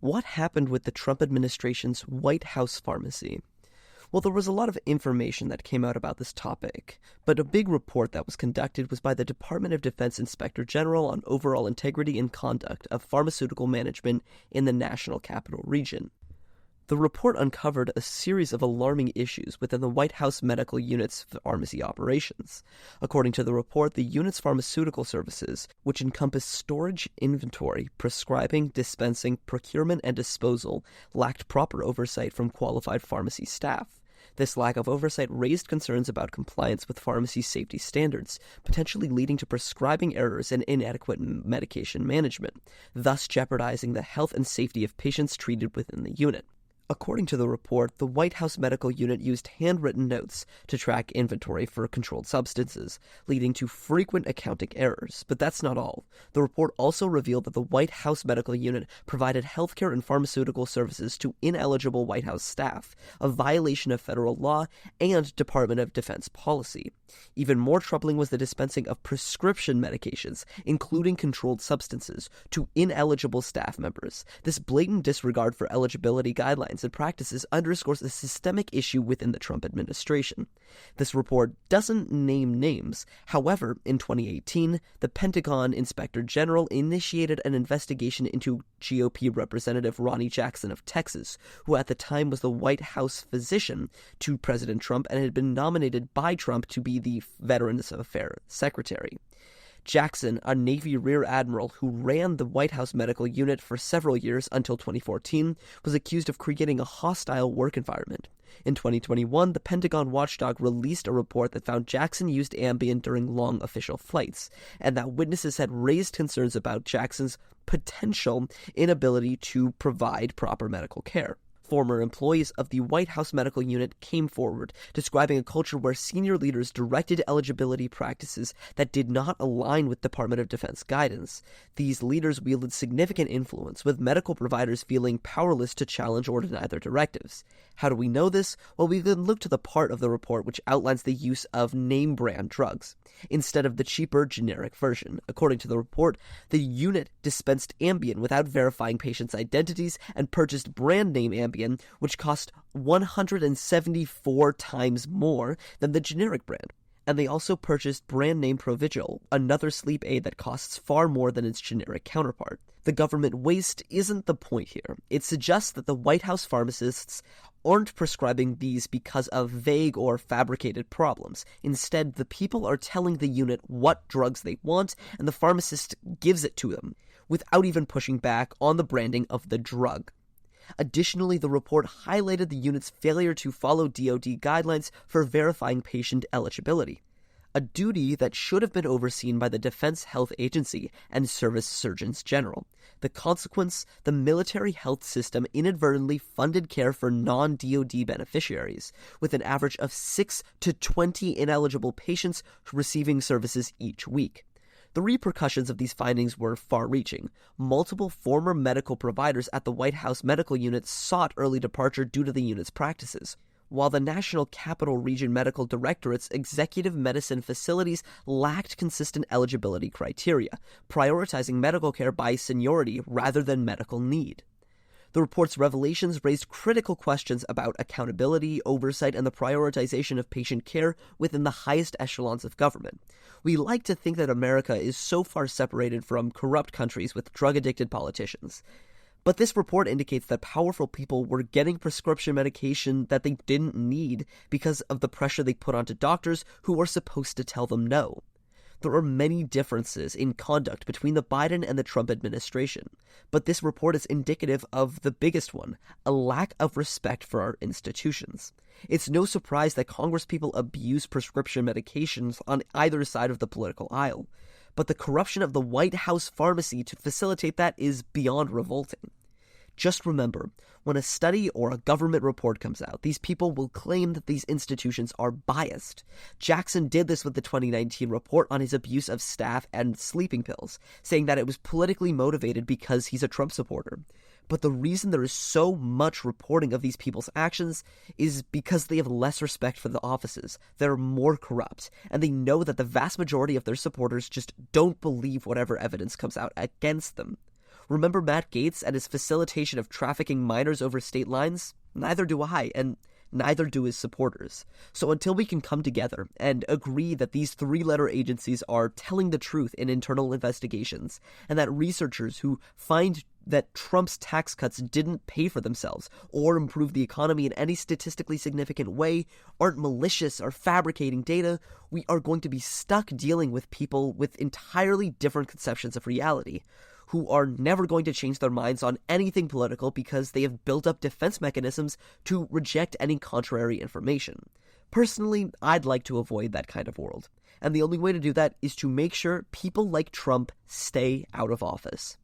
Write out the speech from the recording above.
What happened with the Trump administration's White House pharmacy? Well, there was a lot of information that came out about this topic, but a big report that was conducted was by the Department of Defense Inspector General on overall integrity and conduct of pharmaceutical management in the National Capital Region. The report uncovered a series of alarming issues within the White House Medical Unit's pharmacy operations. According to the report, the unit's pharmaceutical services, which encompass storage, inventory, prescribing, dispensing, procurement, and disposal, lacked proper oversight from qualified pharmacy staff. This lack of oversight raised concerns about compliance with pharmacy safety standards, potentially leading to prescribing errors and inadequate medication management, thus jeopardizing the health and safety of patients treated within the unit. According to the report, the White House Medical Unit used handwritten notes to track inventory for controlled substances, leading to frequent accounting errors. But that's not all. The report also revealed that the White House Medical Unit provided healthcare and pharmaceutical services to ineligible White House staff, a violation of federal law and Department of Defense policy. Even more troubling was the dispensing of prescription medications, including controlled substances, to ineligible staff members. This blatant disregard for eligibility guidelines and practices underscores a systemic issue within the Trump administration. This report doesn't name names. However, in 2018, the Pentagon Inspector General initiated an investigation into GOP Representative Ronnie Jackson of Texas, who at the time was the White House physician to President Trump and had been nominated by Trump to be the Veterans Affairs Secretary. Jackson, a Navy Rear Admiral who ran the White House Medical Unit for several years until 2014, was accused of creating a hostile work environment. In 2021, the Pentagon watchdog released a report that found Jackson used Ambien during long official flights, and that witnesses had raised concerns about Jackson's potential inability to provide proper medical care. Former employees of the White House Medical Unit came forward, describing a culture where senior leaders directed eligibility practices that did not align with Department of Defense guidance. These leaders wielded significant influence, with medical providers feeling powerless to challenge or deny their directives. How do we know this? Well, we can look to the part of the report which outlines the use of name-brand drugs, instead of the cheaper generic version. According to the report, the unit dispensed Ambien without verifying patients' identities and purchased brand-name Ambien, which cost 174 times more than the generic brand. And they also purchased brand-name Provigil, another sleep aid that costs far more than its generic counterpart. The government waste isn't the point here. It suggests that the White House pharmacists aren't prescribing these because of vague or fabricated problems. Instead, the people are telling the unit what drugs they want, and the pharmacist gives it to them, without even pushing back on the branding of the drug. Additionally, the report highlighted the unit's failure to follow DoD guidelines for verifying patient eligibility, a duty that should have been overseen by the Defense Health Agency and Service Surgeons General. The consequence, the military health system inadvertently funded care for non-DoD beneficiaries, with an average of 6 to 20 ineligible patients receiving services each week. The repercussions of these findings were far-reaching. Multiple former medical providers at the White House Medical Unit sought early departure due to the unit's practices, while the National Capital Region Medical Directorate's executive medicine facilities lacked consistent eligibility criteria, prioritizing medical care by seniority rather than medical need. The report's revelations raised critical questions about accountability, oversight, and the prioritization of patient care within the highest echelons of government. We like to think that America is so far separated from corrupt countries with drug-addicted politicians. But this report indicates that powerful people were getting prescription medication that they didn't need because of the pressure they put onto doctors who are supposed to tell them no. There are many differences in conduct between the Biden and the Trump administration, but this report is indicative of the biggest one, a lack of respect for our institutions. It's no surprise that congresspeople abuse prescription medications on either side of the political aisle, but the corruption of the White House pharmacy to facilitate that is beyond revolting. Just remember, when a study or a government report comes out, these people will claim that these institutions are biased. Jackson did this with the 2019 report on his abuse of staff and sleeping pills, saying that it was politically motivated because he's a Trump supporter. But the reason there is so much reporting of these people's actions is because they have less respect for the offices. They're more corrupt, and they know that the vast majority of their supporters just don't believe whatever evidence comes out against them. Remember Matt Gaetz and his facilitation of trafficking minors over state lines? Neither do I, and neither do his supporters. So until we can come together and agree that these three-letter agencies are telling the truth in internal investigations, and that researchers who find that Trump's tax cuts didn't pay for themselves or improve the economy in any statistically significant way, aren't malicious or fabricating data, we are going to be stuck dealing with people with entirely different conceptions of reality, who are never going to change their minds on anything political because they have built up defense mechanisms to reject any contrary information. Personally, I'd like to avoid that kind of world, and the only way to do that is to make sure people like Trump stay out of office.